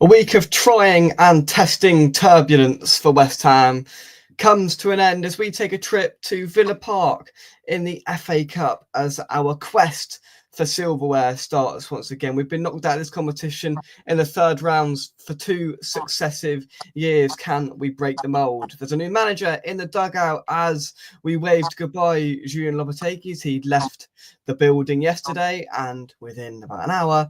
A week of trying and testing turbulence for West Ham comes to an end as we take a trip to Villa Park in the FA Cup as our quest for silverware starts once again. We've been knocked out of this competition in the third rounds for 2 successive years. Can we break the mould? There's a new manager in the dugout as we waved goodbye Julian Lopetegui. He'd left the building yesterday, and within about an hour,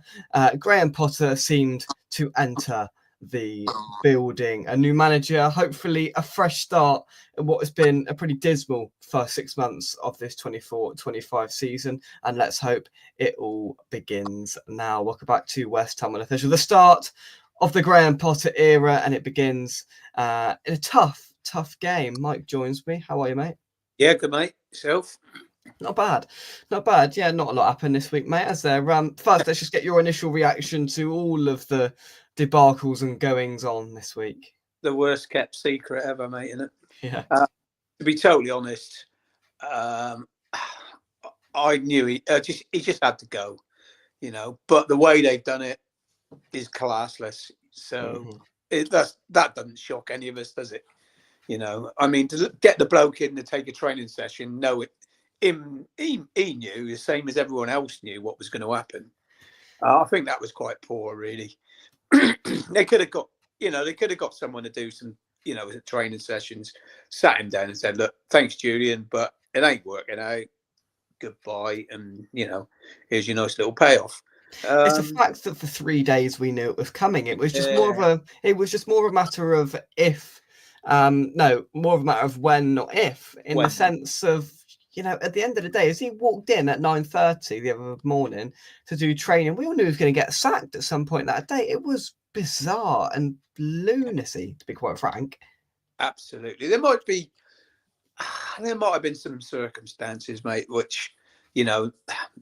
Graham Potter seemed to enter the building. A new manager, hopefully a fresh start in what has been a pretty dismal first 6 months of this 24-25 season, and let's hope it all begins now. Welcome back to West Ham Unofficial, the start of the Graham Potter era, and it begins in a tough game. Mike joins me. How are you, mate? Yeah, good, mate. Yourself? Not bad. Yeah, not a lot happened this week, mate. As there, first, let's just get your initial reaction to all of the debacles and goings on this week. The worst kept secret ever, mate, isn't it? Yeah. To be totally honest, I knew he just had to go, But the way they've done it is classless. So that doesn't shock any of us, does it? I mean, to get the bloke in to take a training session, he knew the same as everyone else knew what was going to happen. I think that was quite poor, really. They could have got someone to do some, training sessions, sat him down and said, look, thanks, Julian, but it ain't working out. Goodbye. And, here's your nice little payoff. It's the fact that for 3 days we knew it was coming. It was just more of a matter of if, more of a matter of when, not if, in the sense of, at the end of the day, as he walked in at 9:30 the other morning to do training, we all knew he was going to get sacked at some point that day. It was bizarre and lunacy, to be quite frank. Absolutely. There might have been some circumstances, mate, which,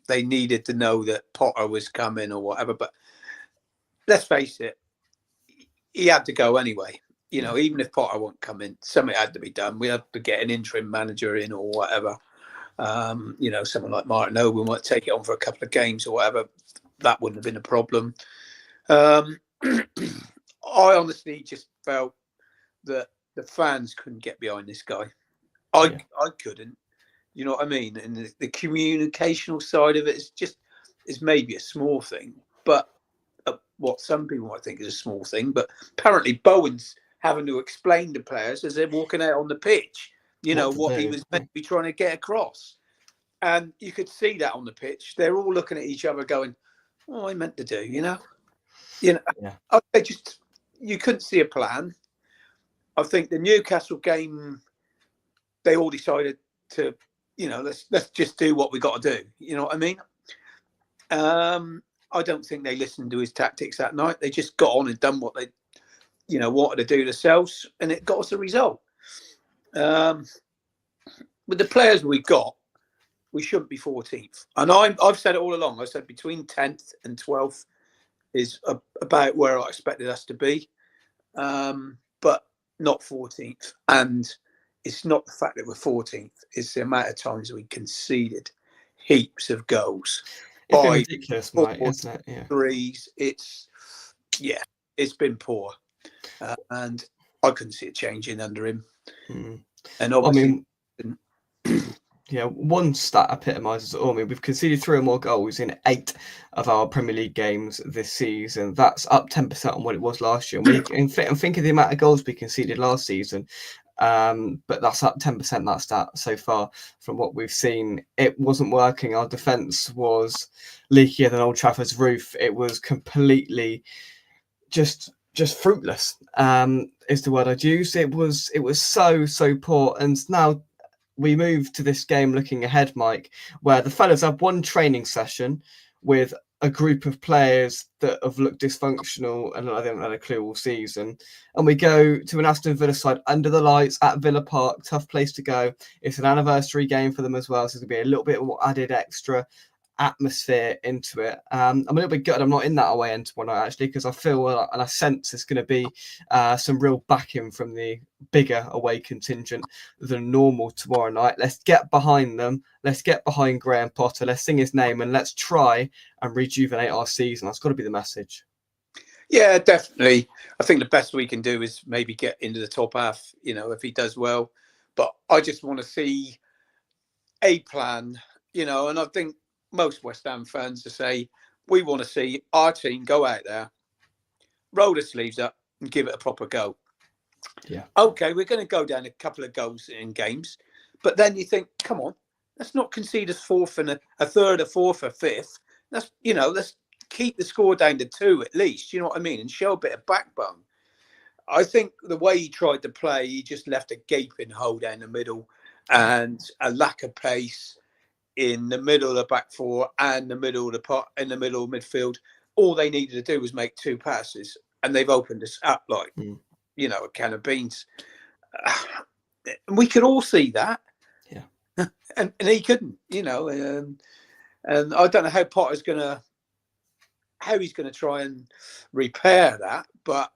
they needed to know that Potter was coming or whatever. But let's face it, he had to go anyway. Even if Potter won't come in, something had to be done. We had to get an interim manager in or whatever. Someone like Martin Owen might take it on for a couple of games or whatever. That wouldn't have been a problem. I honestly just felt that the fans couldn't get behind this guy. I couldn't. You know what I mean? And the communicational side of it is maybe a small thing, but what some people might think is a small thing. But apparently Bowen's having to explain to players as they're walking out on the pitch, what he was meant to be trying to get across. And you could see that on the pitch. They're all looking at each other going, "Oh, I meant to do," Yeah. You couldn't see a plan. I think the Newcastle game, they all decided to, let's just do what we got to do. You know what I mean? I don't think they listened to his tactics that night. They just got on and done what they, wanted to do themselves, and it got us a result. With the players we got, we shouldn't be 14th. And I've said it all along. I said between 10th and 12th is about where I expected us to be, but not 14th. And it's not the fact that we're 14th. It's the amount of times we conceded heaps of goals. It's been ridiculous, mate, isn't it? Yeah. Threes. It's been poor. And I couldn't see it changing under him. And obviously, one stat epitomises it all. I mean, we've conceded 3 or more goals in 8 of our Premier League games this season. That's up 10% on what it was last year. And think of the amount of goals we conceded last season. But that's up 10%, that stat so far from what we've seen. It wasn't working. Our defence was leakier than Old Trafford's roof. It was completely just fruitless, is the word I'd use. It was so poor. And now we move to this game looking ahead, Mike, where the fellas have one training session with a group of players that have looked dysfunctional and I haven't had a clue all season. And we go to an Aston Villa side under the lights at Villa Park, tough place to go. It's an anniversary game for them as well, so there's going to be a little bit more added extra atmosphere into it. I'm a little bit gutted I'm not in that away end tomorrow night, actually, because I feel and I sense there's going to be some real backing from the bigger away contingent than normal tomorrow night. Let's get behind them. Let's get behind Graham Potter. Let's sing his name and let's try and rejuvenate our season. That's got to be the message. Yeah, definitely. I think the best we can do is maybe get into the top half, if he does well. But I just want to see a plan, and I think most West Ham fans will say, we want to see our team go out there, roll the sleeves up and give it a proper go. Yeah. Okay, we're going to go down a couple of goals in games, but then you think, come on, let's not concede a fourth and a third, a fourth, a fifth. Let's keep the score down to 2 at least, you know what I mean, and show a bit of backbone. I think the way he tried to play, he just left a gaping hole down the middle and a lack of pace in the middle of the back four and the middle of the pot in the middle of midfield. All they needed to do was make 2 passes, and they've opened us up like a can of beans. And we could all see that. Yeah. And he couldn't, and I don't know how Potter's how he's going to try and repair that, but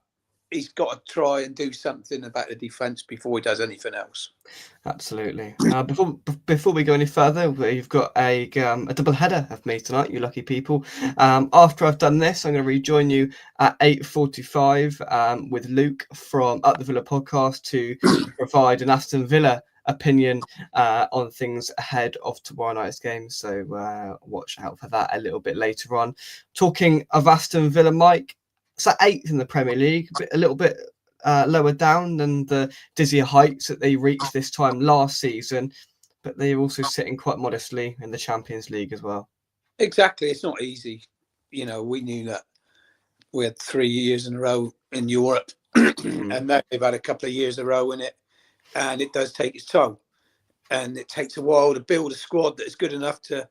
he's got to try and do something about the defence before he does anything else. Absolutely. Before we go any further, we've got a double header of me tonight, you lucky people. After I've done this, I'm going to rejoin you at 8:45 with Luke from Up the Villa podcast to provide an Aston Villa opinion on things ahead of tomorrow night's game. So watch out for that a little bit later on. Talking of Aston Villa, Mike, it's at 8th in the Premier League, a little bit lower down than the dizzy heights that they reached this time last season, but they're also sitting quite modestly in the Champions League as well. Exactly. It's not easy. We knew that we had 3 years in a row in Europe, and now they've had a couple of years in a row in it, and it does take its toll. And it takes a while to build a squad that is good enough to,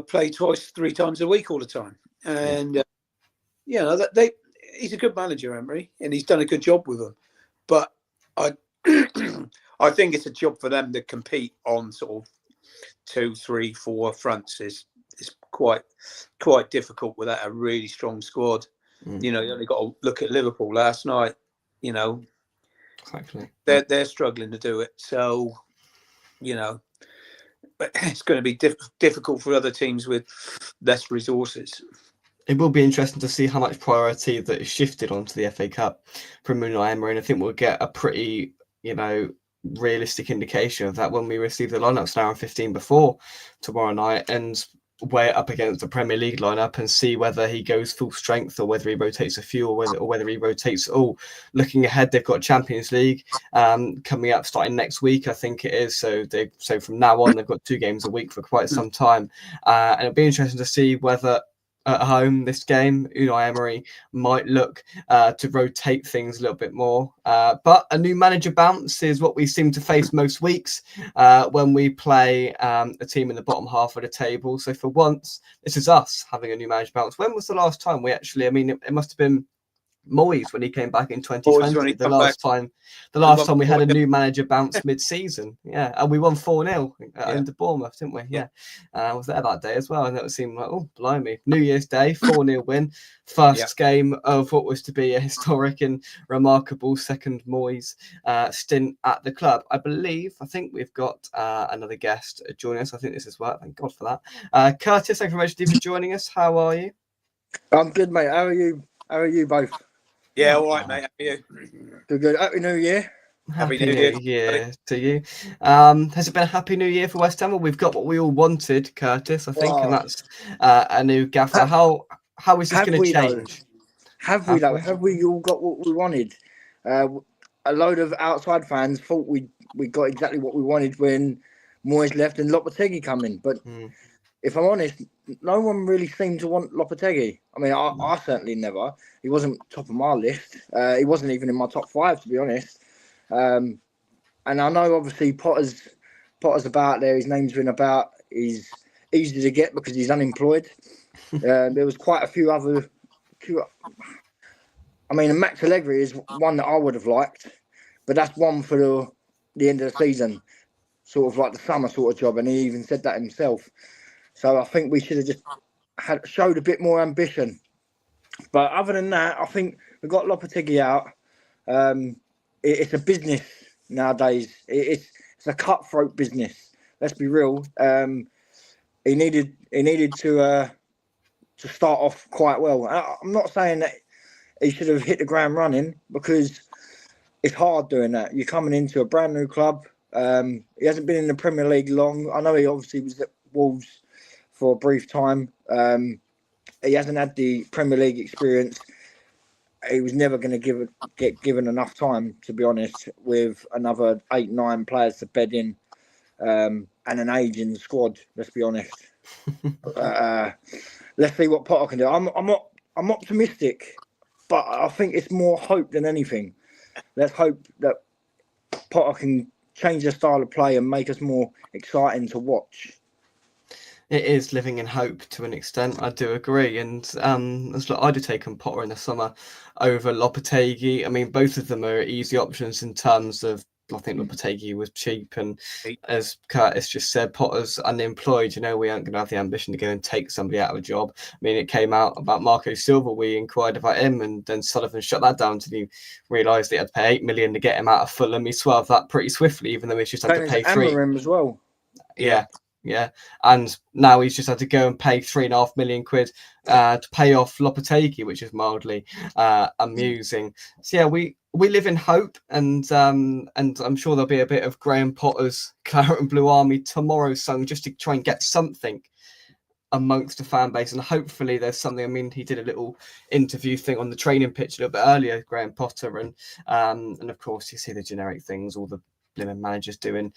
play 3 times a week all the time. And, he's a good manager, Emery, and he's done a good job with them. But I think it's a job for them to compete on sort of 2, 3, 4 fronts is quite difficult without a really strong squad. You only got to look at Liverpool last night. Exactly. They're struggling to do it. So, but it's going to be difficult for other teams with less resources. It will be interesting to see how much priority that is shifted onto the FA Cup from Unai Emery, and I think we'll get a pretty, realistic indication of that when we receive the lineups an hour and 15 before tomorrow night and weigh it up against the Premier League lineup and see whether he goes full strength or whether he rotates a few or whether he rotates all. Looking ahead, they've got Champions League coming up starting next week, I think it is. So from now on, they've got 2 games a week for quite some time, and it'll be interesting to see whether at home this game Unai Emery might look to rotate things a little bit more, but a new manager bounce is what we seem to face most weeks when we play a team in the bottom half of the table. So for once, this is us having a new manager bounce. When was the last time we actually, it must have been Moyes when he came back in 2020, the last time we had a new manager bounce mid-season. Yeah, and we won 4-0 into Bournemouth, didn't we? Yeah. I was there that day as well, and it seemed like, oh, blimey, New Year's Day, 4-0 win, first game of what was to be a historic and remarkable second Moyes stint at the club. I think we've got another guest joining us. I think this is work. Thank God for that. Curtis, thank you very much for joining us. How are you? I'm good, mate. How are you? How are you both? Yeah, all right, mate. How are you? Good. Happy New Year. Happy New Year to you. Has it been a happy New Year for West Ham? Well, we've got what we all wanted, Curtis, I think, and that's a new gaffer. How is this going to change? Have we all got what we wanted? A load of outside fans thought we got exactly what we wanted when Moyes left and Lopetegui come in. But if I'm honest, no one really seemed to want Lopetegui. I certainly never. He wasn't top of my list. He wasn't even in my top 5, to be honest. And I know, obviously, Potter's about there. His name's been about. He's easy to get because he's unemployed. There was quite a few other. Max Allegri is one that I would have liked, but that's one for the end of the season, sort of like the summer sort of job, and he even said that himself. So I think we should have just showed a bit more ambition. But other than that, I think we got Lopetegui out. It's a business nowadays. It's a cutthroat business. Let's be real. He needed to start off quite well. I'm not saying that he should have hit the ground running, because it's hard doing that. You're coming into a brand new club. He hasn't been in the Premier League long. I know he obviously was at Wolves for a brief time. He hasn't had the Premier League experience. He was never going to get given enough time, to be honest, with another 8-9 players to bed in, and an aging squad. Let's be honest. Let's see what Potter can do. I'm optimistic, but I think it's more hope than anything. Let's hope that Potter can change the style of play and make us more exciting to watch. It is living in hope to an extent. I do agree, and I'd have taken Potter in the summer over Lopetegui. I mean, both of them are easy options in terms of. I think Lopetegui was cheap, and as Curtis just said, Potter's unemployed. You know, we aren't going to have the ambition to go and take somebody out of a job. I mean, it came out about Marco Silva. We inquired about him, and then Sullivan shut that down until he realised they had to pay 8 million to get him out of Fulham. He swerved that pretty swiftly, even though he's just had to pay 3. As well. Yeah, and now he's just had to go and pay £3.5 million to pay off Lopetegui, which is mildly amusing. So yeah, we live in hope, and I'm sure there'll be a bit of Graham Potter's Claret and Blue Army tomorrow sung just to try and get something amongst the fan base, and hopefully there's something. I mean, he did a little interview thing on the training pitch a little bit earlier, Graham Potter, and of course you see the generic things, all the managers doing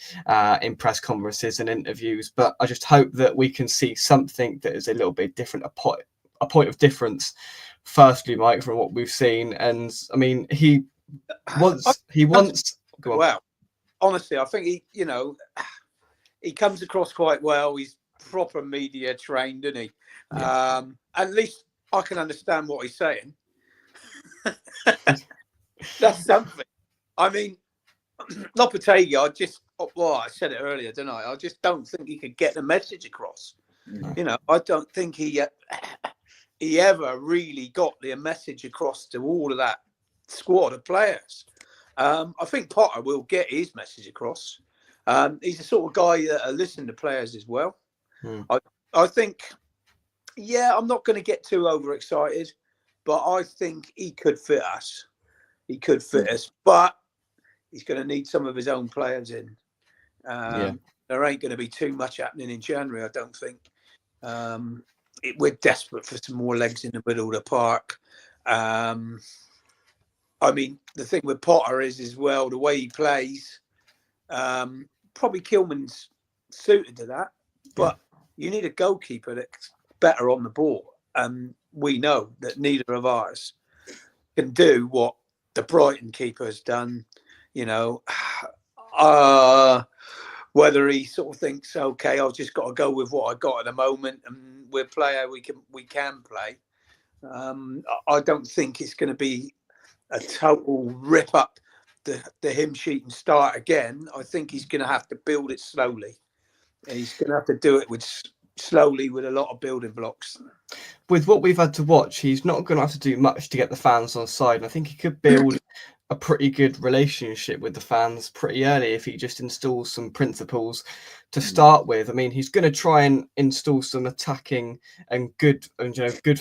in press conferences and interviews, but I just hope that we can see something that is a little bit different, a point of difference, firstly, Mike, from what we've seen. And I mean, he wants go on. Well, honestly, I think he comes across quite well. He's proper media trained, isn't he? Yeah. At least I can understand what he's saying. That's something. I mean, Lopetegui, I said it earlier, didn't I? I just don't think he could get the message across. No. You know, I don't think he ever really got the message across to all of that squad of players. I think Potter will get his message across. He's the sort of guy that listens to players as well. I think, I'm not going to get too overexcited, but I think he could fit us. But he's going to need some of his own players in. There ain't going to be too much happening in January, I don't think. We're desperate for some more legs in the middle of the park. I mean, the thing with Potter is as well, the way he plays, probably Kilman's suited to that, but you need a goalkeeper that's better on the ball. And we know that neither of ours can do what the Brighton keeper has done. You know, whether he sort of thinks, okay, I've just got to go with what I got at the moment, and we're player we can play. I don't think it's going to be a total rip up the hymn sheet and start again. I think he's going to have to build it slowly. And he's going to have to do it slowly with a lot of building blocks. With what we've had to watch, he's not going to have to do much to get the fans on side. And I think he could build a pretty good relationship with the fans pretty early if he just installs some principles to start with. I mean, he's going to try and install some attacking and good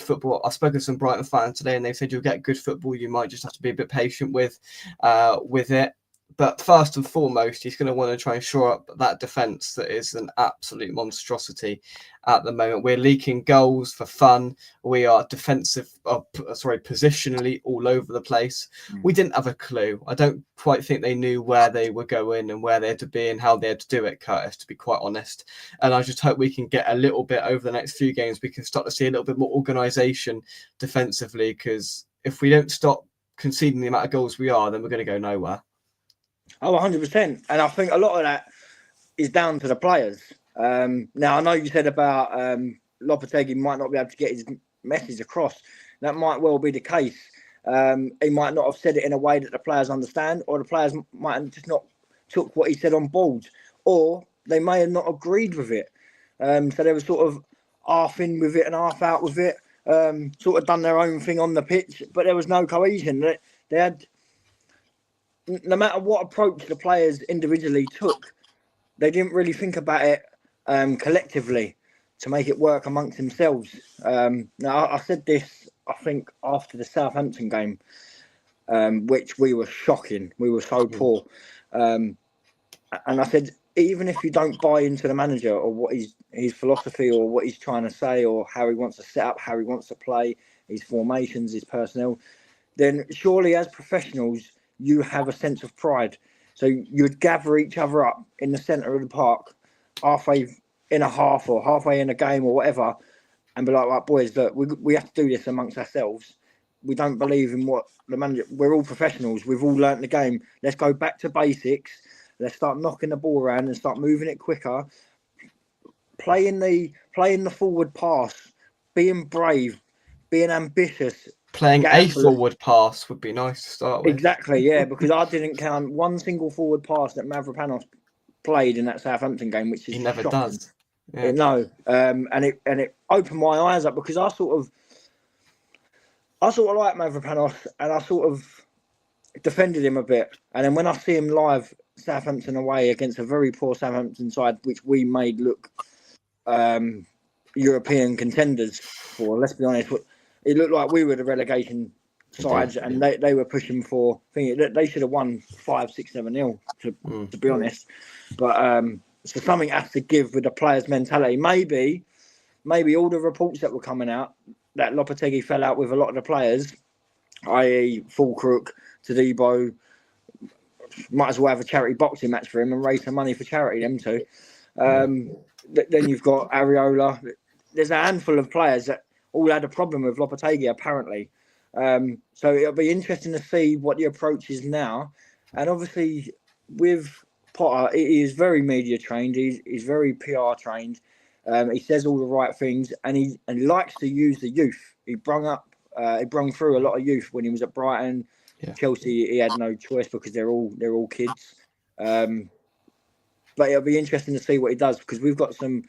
football. I spoke to some Brighton fans today, and they said you'll get good football. You might just have to be a bit patient with it. But first and foremost, he's going to want to try and shore up that defence that is an absolute monstrosity at the moment. We're leaking goals for fun. We are positionally all over the place. We didn't have a clue. I don't quite think they knew where they were going and where they had to be and how they had to do it, Curtis, to be quite honest. And I just hope we can get a little bit over the next few games. We can start to see a little bit more organisation defensively, because if we don't stop conceding the amount of goals we are, then we're going to go nowhere. Oh, 100%. And I think a lot of that is down to the players. Now, I know you said about Lopetegui might not be able to get his message across. That might well be the case. He might not have said it in a way that the players understand, or the players might have just not took what he said on board, or they may have not agreed with it. So they were sort of half in with it and half out with it, sort of done their own thing on the pitch, but there was no cohesion. They had... No matter what approach the players individually took, they didn't really think about it collectively to make it work amongst themselves. Now, I said this I think after the Southampton game, which we were shocking. We were so poor. And I said, even if you don't buy into the manager or what his philosophy or what he's trying to say or how he wants to set up, how he wants to play, his formations, his personnel, then surely as professionals, you have a sense of pride. So you'd gather each other up in the centre of the park, halfway in a half or halfway in a game or whatever, and be like, right, boys, look, we have to do this amongst ourselves. We don't believe in what the manager. We're all professionals. We've all learnt the game. Let's go back to basics. Let's start knocking the ball around and start moving it quicker. Playing the forward pass, being brave, being ambitious. Playing a forward pass would be nice to start with. Exactly, yeah, because I didn't count one single forward pass that Mavropanos played in that Southampton game, which is he never shocking. does. Yeah. No, and it opened my eyes up because I sort of like Mavropanos, and I sort of defended him a bit. And then when I see him live, Southampton away against a very poor Southampton side, which we made look European contenders for. Let's be honest, it looked like we were the relegation sides, and they were pushing for. They should have won 5-6-7-0 to be honest. But so something has to give with the players' mentality. Maybe all the reports that were coming out that Lopetegui fell out with a lot of the players, i.e. Fulcrook, Tadibo, might as well have a charity boxing match for him and raise some money for charity, them two. Then you've got Areola. There's a handful of players that all had a problem with Lopetegui, apparently. So it'll be interesting to see what the approach is now. And obviously, with Potter, he is very media trained. He's very PR trained. He says all the right things, and he likes to use the youth. He brung through a lot of youth when he was at Brighton. Yeah. Chelsea, he had no choice because they're all kids. But it'll be interesting to see what he does, because we've got some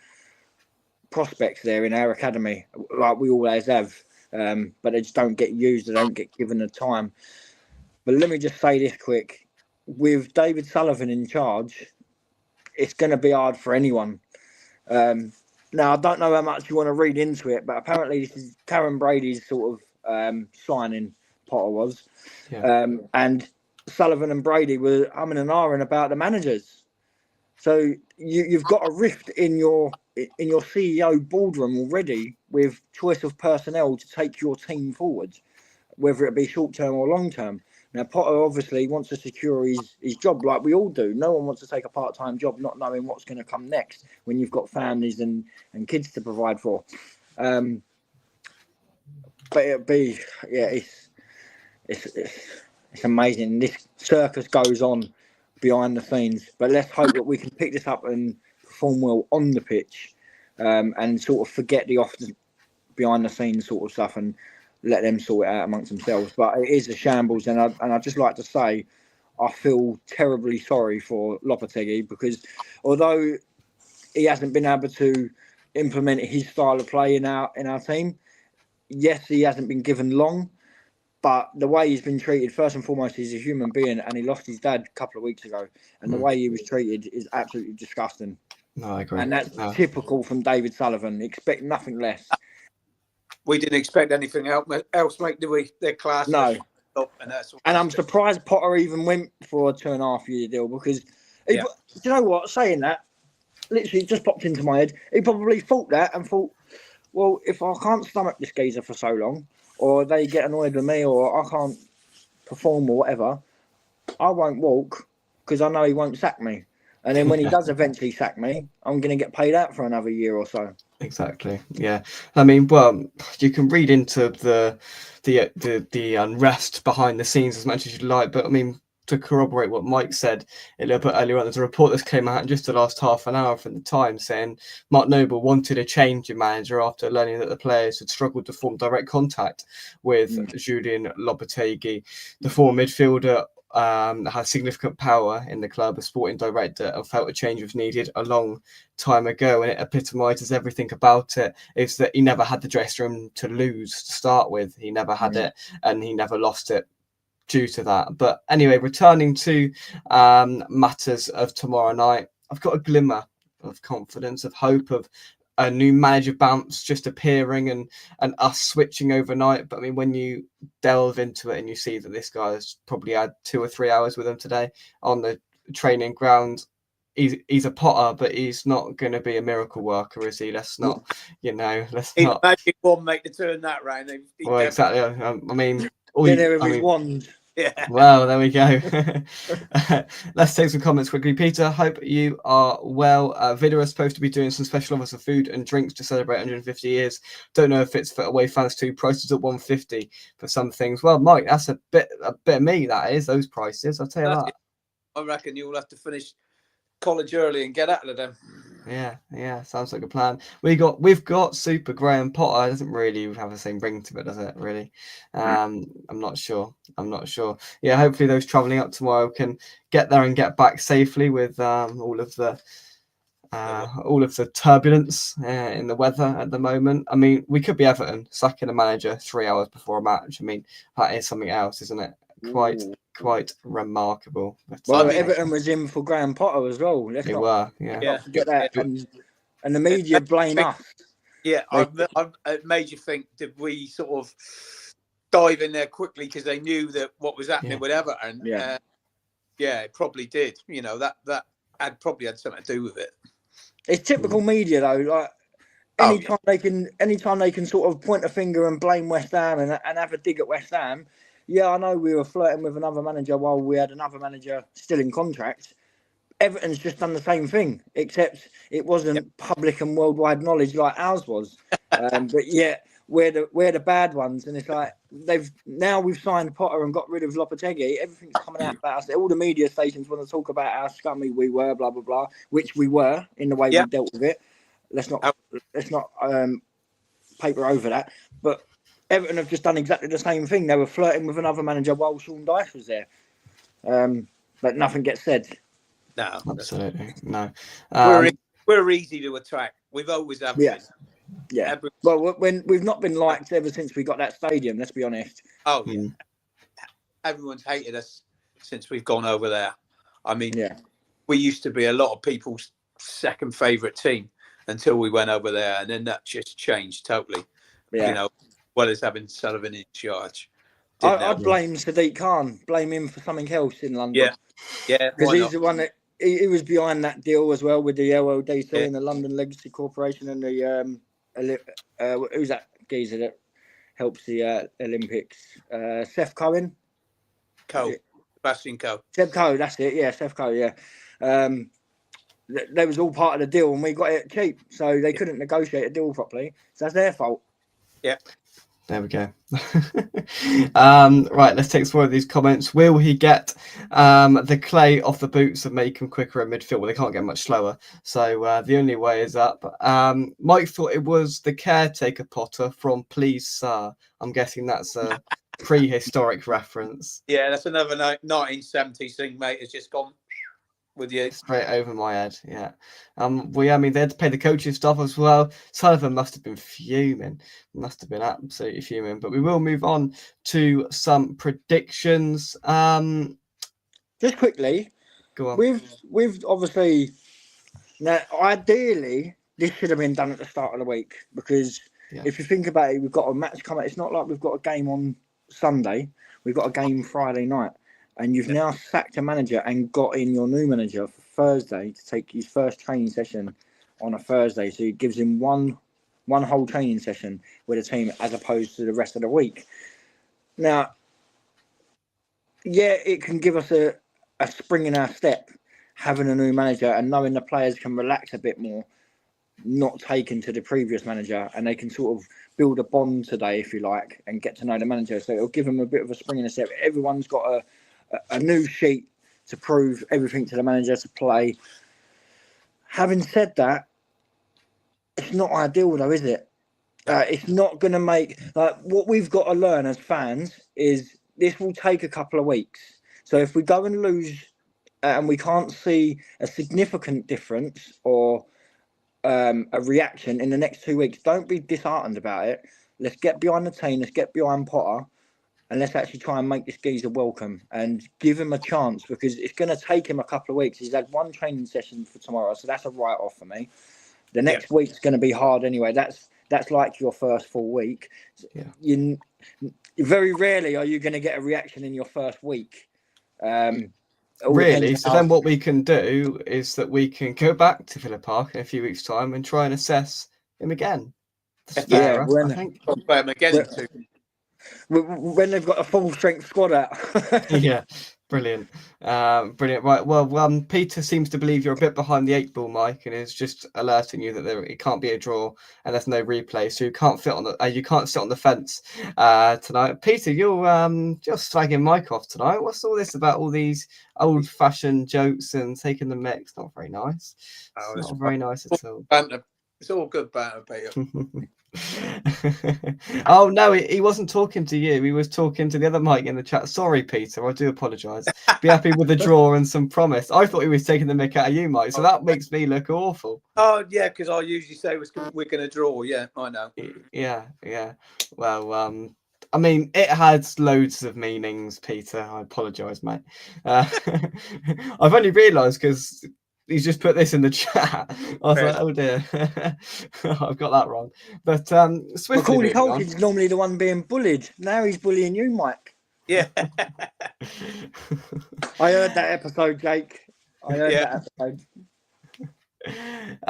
prospects there in our academy, like we always have. But they just don't get used. They don't get given the time. But let me just say this quick. With David Sullivan in charge, it's going to be hard for anyone. Now, I don't know how much you want to read into it, but apparently this is Karen Brady's sort of signing, Potter was. Yeah. And Sullivan and Brady were umming and ahhing about the managers. So you've got a rift in your CEO boardroom already with choice of personnel to take your team forward, whether it be short term or long term. Now, Potter obviously wants to secure his job like we all do. No one wants to take a part-time job not knowing what's going to come next when you've got families and kids to provide for. But it'll be, yeah, it's amazing. This circus goes on behind the scenes, but let's hope that we can pick this up and perform well on the pitch, and sort of forget the often behind the scenes sort of stuff and let them sort it out amongst themselves. But it is a shambles, and I'd just like to say I feel terribly sorry for Lopetegui, because although he hasn't been able to implement his style of play in our team, yes, he hasn't been given long, but the way he's been treated, first and foremost, he's a human being, and he lost his dad a couple of weeks ago, and the way he was treated is absolutely disgusting. No, I agree. And that's typical from David Sullivan. Expect nothing less. We didn't expect anything else, mate, did we? They're class. No. And I'm surprised Potter even went for a 2.5-year deal, because, do you know what? Saying that, literally just popped into my head. He probably thought that and thought, well, if I can't stomach this geezer for so long, or they get annoyed with me, or I can't perform or whatever, I won't walk, because I know he won't sack me. And then when he does eventually sack me, I'm going to get paid out for another year or so. Exactly. Yeah. I mean, well, you can read into the unrest behind the scenes as much as you like, but I mean, to corroborate what Mike said a little bit earlier on, there's a report that came out in just the last half an hour from the Times saying Mark Noble wanted a change in manager after learning that the players had struggled to form direct contact with Julian Lopetegui. The former midfielder has significant power in the club, a sporting director, and felt a change was needed a long time ago. And it epitomises everything about it. Is that he never had the dressing room to lose to start with. He never had it, and he never lost it due to that. But anyway, returning to matters of tomorrow night, I've got a glimmer of confidence, of hope, of a new manager bounce just appearing and us switching overnight. But I mean, when you delve into it and you see that this guy's probably had 2 or 3 hours with him today on the training ground, he's a Potter, but he's not going to be a miracle worker, is he? Let's not, let's He's not. magic one make the turn that round. Well, exactly. I mean, wand. Yeah. Well, there we go. Let's take some comments quickly. Peter, hope you are well. Vida is supposed to be doing some special offers of food and drinks to celebrate 150 years. Don't know if it's for away fans too. Prices at 150 for some things. Well, Mike, that's a bit of me. That is those prices. I'll tell you that. I reckon you'll have to finish college early and get out of them. Yeah, sounds like a plan. We've got Super Graham Potter. It doesn't really have the same ring to it, does it? Really? I'm not sure. Yeah, hopefully those travelling up tomorrow can get there and get back safely with all of the turbulence in the weather at the moment. I mean, we could be Everton sacking a manager 3 hours before a match. I mean, that is something else, isn't it? Quite remarkable. Well, Everton was in for Graham Potter as well. Let's not forget that. And the media blame us. Yeah, it made you think, did we sort of dive in there quickly because they knew that what was happening with Everton? Yeah, it probably did. That had probably had something to do with it. It's typical media though. Like anytime they can sort of point a finger and blame West Ham and have a dig at West Ham. Yeah, I know we were flirting with another manager while we had another manager still in contract. Everton's just done the same thing, except it wasn't public and worldwide knowledge like ours was. But yeah, we're the bad ones, and it's like we've signed Potter and got rid of Lopetegui. Everything's coming out about us. All the media stations want to talk about how scummy we were, blah blah blah, which we were in the way we dealt with it. Let's not paper over that, but. Everton have just done exactly the same thing. They were flirting with another manager while Sean Dyche was there. But nothing gets said. No. Absolutely. No. We're easy to attack. We've always have been. Yeah. Well, when we've not been liked ever since we got that stadium, let's be honest. Oh, yeah. Everyone's hated us since we've gone over there. I mean, we used to be a lot of people's second favourite team until we went over there, and then that just changed totally. Yeah. Well as having Sullivan in charge. I'd blame Sadiq Khan. Blame him for something else in London. Yeah. Because he's the one that he was behind that deal as well with the LLDC and the London Legacy Corporation and the who's that geezer that helps the Olympics? Seth Cohen. Sebastian Coe. Seth Coe, that's it. Yeah, Seth Coe. Yeah. They was all part of the deal, and we got it cheap, so they couldn't negotiate a deal properly. So that's their fault. Yeah. There we go. Right, let's take some more of these comments. Will he get the clay off the boots and make him quicker in midfield? Well, they can't get much slower. So the only way is up. Mike thought it was the caretaker Potter from Please Sir. I'm guessing that's a prehistoric reference. Yeah, that's another 1970s thing, mate. It's just gone with you. Straight over my head, yeah. I mean, they had to pay the coaching staff as well. Sullivan must have been fuming. Must have been absolutely fuming. But we will move on to some predictions. Just quickly, go on. We've obviously now ideally this should have been done at the start of the week because if you think about it, we've got a match coming. It's not like we've got a game on Sunday. We've got a game Friday night. And you've now sacked a manager and got in your new manager for Thursday to take his first training session on a Thursday. So it gives him one whole training session with a team as opposed to the rest of the week. Now, it can give us a spring in our step, having a new manager and knowing the players can relax a bit more, not taken to the previous manager, and they can sort of build a bond today, if you like, and get to know the manager. So it'll give them a bit of a spring in the step. Everyone's got a new sheet to prove everything to the manager to play. Having said that, it's not ideal though, is it? It's not going to make what we've got to learn as fans is this will take a couple of weeks. So if we go and lose and we can't see a significant difference or a reaction in the next 2 weeks, don't be disheartened about it. Let's get behind the team. Let's get behind Potter. And let's actually try and make this geezer welcome and give him a chance because it's going to take him a couple of weeks. He's had one training session for tomorrow, so that's a write-off for me. The next week's going to be hard anyway. That's like your first full week. Yeah. You very rarely are you going to get a reaction in your first week. Really? So then what we can do is that we can go back to Villa Park in a few weeks' time and try and assess him again. Yeah, I think. Play him again when they've got a full strength squad out. Yeah, brilliant. Brilliant. Right. Well, Peter seems to believe you're a bit behind the 8 ball, Mike, and is just alerting you that it can't be a draw and there's no replay, so you can't sit on the fence tonight. Peter, you're slagging Mike off tonight. What's all this about? All these old-fashioned jokes and taking the mix? Not very nice. Not very nice at all. It's all good banter, Peter. Oh no, he wasn't talking to you. He was talking to the other Mike in the chat. Sorry, Peter. I do apologise. Be happy with the draw and some promise. I thought he was taking the mick out of you, Mike. So that makes me look awful. Oh yeah, because I usually say we're going to draw. Yeah, I know. Yeah. Well, I mean, it has loads of meanings, Peter. I apologise, mate. I've only realised because he's just put this in the chat. I was like, oh dear, I've got that wrong. But Macaulay Culkin's normally the one being bullied. Now he's bullying you, Mike. Yeah. I heard that episode, Jake. I heard that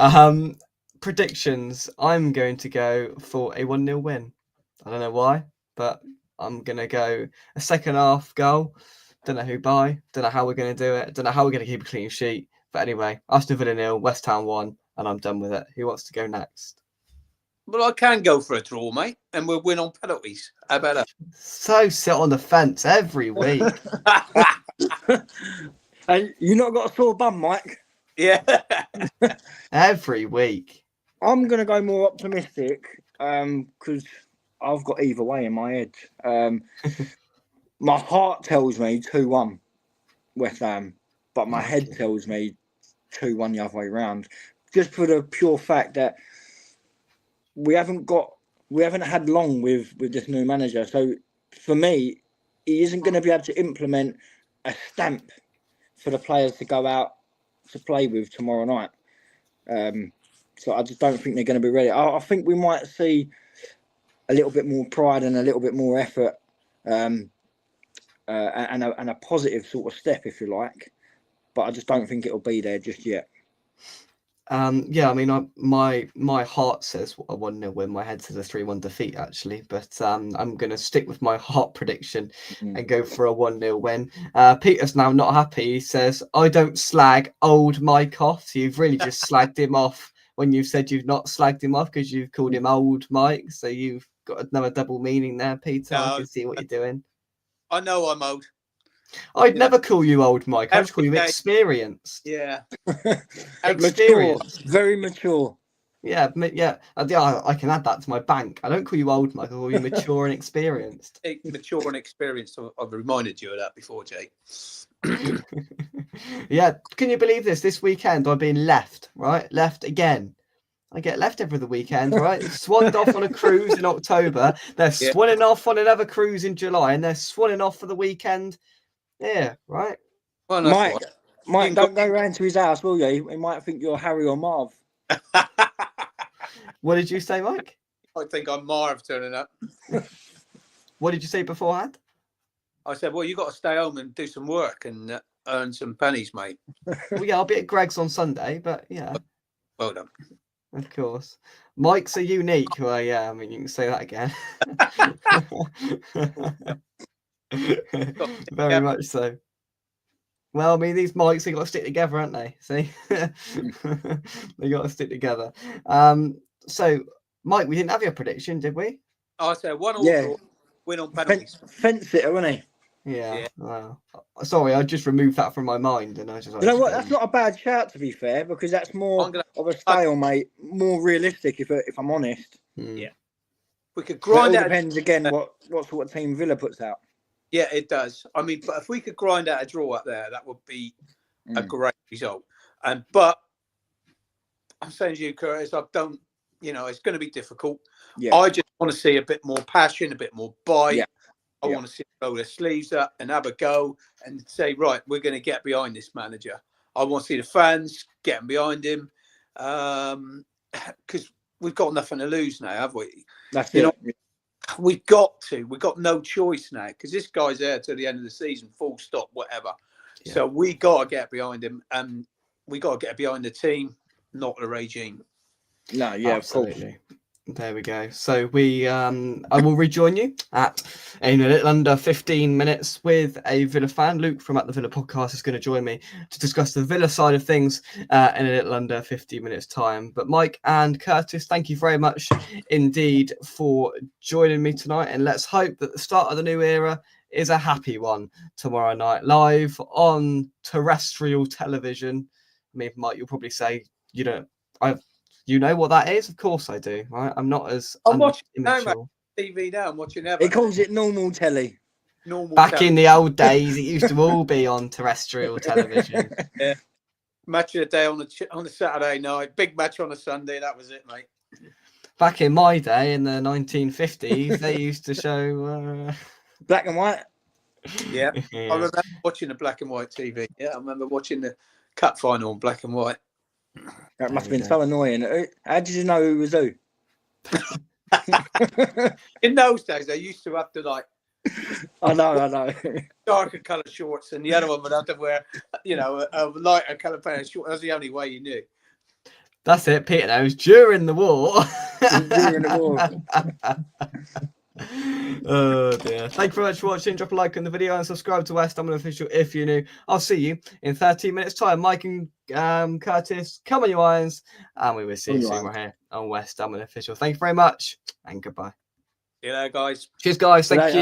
episode. Predictions. I'm going to go for a 1-0 win. I don't know why, but I'm going to go a second half goal. Don't know who by. Don't know how we're going to do it. Don't know how we're going to keep a clean sheet. But anyway, Aston Villa 0, West Ham 1, and I'm done with it. Who wants to go next? Well, I can go for a draw, mate, and we'll win on penalties. How about that? So sit on the fence every week. And you not got a sore bum, Mike? Yeah. Every week. I'm going to go more optimistic because I've got either way in my head. My heart tells me 2-1 West Ham, but my head tells me 2-1 the other way round. Just for the pure fact that we haven't had long with this new manager. So for me, he isn't going to be able to implement a stamp for the players to go out to play with tomorrow night. So I just don't think they're going to be ready. I think we might see a little bit more pride and a little bit more effort, and a positive sort of step, if you like. But I just don't think it'll be there just yet. Yeah, I mean, my heart says a 1-0 win. My head says a 3-1 defeat, actually. But I'm going to stick with my heart prediction and go for a 1-0 win. Peter's now not happy. He says, I don't slag old Mike off. So you've really just slagged him off when you said you've not slagged him off because you've called him old Mike. So you've got another double meaning there, Peter. No, I can see what you're doing. I know I'm old. I'd never call you old, Mike. I'd call you experienced. Yeah. Experienced. Mature. Very mature. Yeah. I can add that to my bank. I don't call you old, Mike. I call you mature and experienced. Mature and experienced. I've reminded you of that before, Jake. Yeah. Can you believe this? This weekend I've been left, right? Left again. I get left every weekend, right? Swanned off on a cruise in October. They're swanning off on another cruise in July, and they're swanning off for the weekend. Yeah, right. Well, Mike, don't go round to his house, will you? He might think you're Harry or Marv. What did you say, Mike? I think I'm Marv turning up. What did you say beforehand? I said, well, you got to stay home and do some work and earn some pennies, mate. Well, yeah, I'll be at Greg's on Sunday, but yeah. Well done. Of course. Mike's are unique. Well, yeah, I mean, you can say that again. Very much so. Well, I mean, these mics, they got to stick together, aren't they? See? They got to stick together. So, Mike, we didn't have your prediction, did we? I said 1-1 win on penalties. Fence sitter, wasn't he? Yeah. Wow. Sorry, I just removed that from my mind, and I just. You know what? That's not a bad shout, to be fair, because that's more of a stalemate, more realistic. If I'm honest. Yeah. We could grind out. It depends again what sort of team Villa puts out. Yeah, it does. I mean, but if we could grind out a draw up there, that would be a great result. But I'm saying to you, Curtis, I don't. It's going to be difficult. Yeah. I just want to see a bit more passion, a bit more bite. Yeah. I want to see them roll their sleeves up and have a go and say, right, we're going to get behind this manager. I want to see the fans getting behind him. because we've got nothing to lose now, have we? That's you it. know, we've got no choice now, because this guy's there to the end of the season, full stop, whatever. Yeah. So we got to get behind him, and we got to get behind the team, not the regime. No, yeah, Absolutely. of course. There we go. So I will rejoin you in a little under 15 minutes with a Villa fan. Luke from At the Villa podcast is going to join me to discuss the Villa side of things in a little under 15 minutes time. But Mike and Curtis, thank you very much indeed for joining me tonight. And let's hope that the start of the new era is a happy one tomorrow night, live on terrestrial television. I mean, Mike, you'll probably say, you know what that is? Of course I do. Right? I'm not as I'm watching immature. TV now. I'm watching He calls it normal telly. normal. Back in the old days, it used to all be on terrestrial television. Yeah. Match of the day on a Saturday night. Big match on a Sunday. That was it, mate. Back in my day, in the 1950s, they used to show Black and white. Yeah. yeah. I remember watching the black and white TV. Yeah, I remember watching the cup final in black and white. That must have been so annoying. How did you know who was who? In those days, they used to have to, like, I know. darker colour shorts, and the other one would have to wear, a lighter colour pair of shorts. That's the only way you knew. That's it, Peter knows. During the war. During the war. Oh dear. Thank you very much for watching. Drop a like on the video and subscribe to West Ham Official if you're new. I'll see you in 13 minutes time. Mike and Curtis, come on you irons, and we will see you soon right here on West Ham Official. Thank you very much and goodbye. See you later, guys. Cheers guys. Thank you.